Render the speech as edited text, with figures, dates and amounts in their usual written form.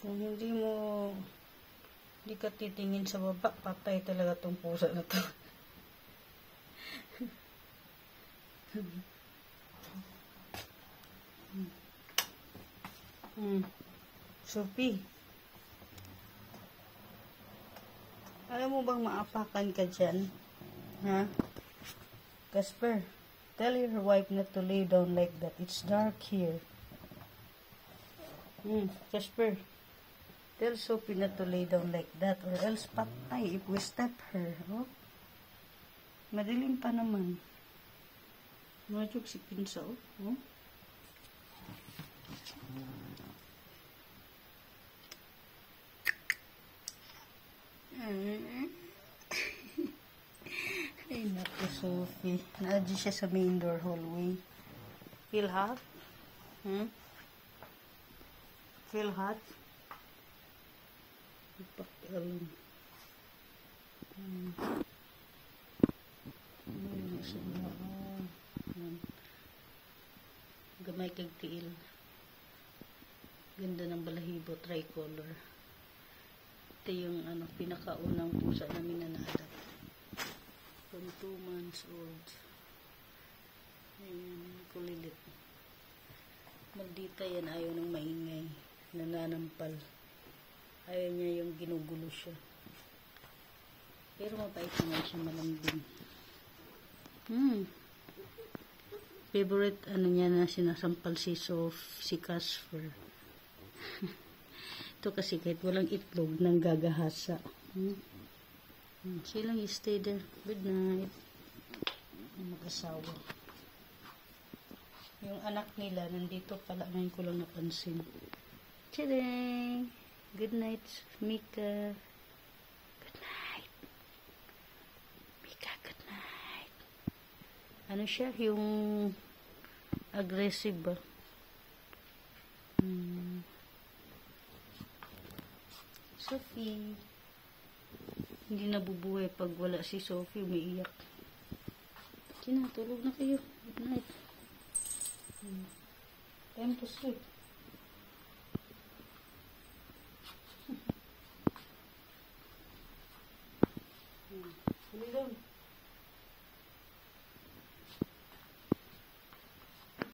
Kung hindi ka titingin sa baba, patay talaga tong pusa na to. Sophie, alam mo bang maapakan ka dyan? Ha? Casper, tell your wife not to lay down like that. It's dark here. Casper, tell Sophie not to lay down like that or else patay if we step her. Oh? Madilim pa naman. Majuk si Pinsa. Oh? Ay, naku, Sophie. Naadyo siya sa main door hallway. Feel hot? Feel hot? Ipakialam. Gamay kag tiil. Ganda ng balahibo, tricolor. Ito yung pinakaunang pusa namin na na-adapt. From 2 months old. Ayan, kulilit. Maldita yan, ayaw ng maingay. Nananampal. Ayaw niya yung ginugulo siya. Pero mabait naman siya, malambing. Favorite niya na sinasampal si Casper. Ito kasi kahit walang itlog nang gagahasa. Silang stay there. Good night. Mag-asawa. Yung anak nila nandito pala, ngayon ko lang napansin. Tadang! Good night, Mika. Good night. Mika, good night. Ano siya? Yung aggressive ba? Sophie. Hindi nabubuhay pag wala si Sophie, umiiyak. Tinatulog na kayo. Good night. Time to sleep.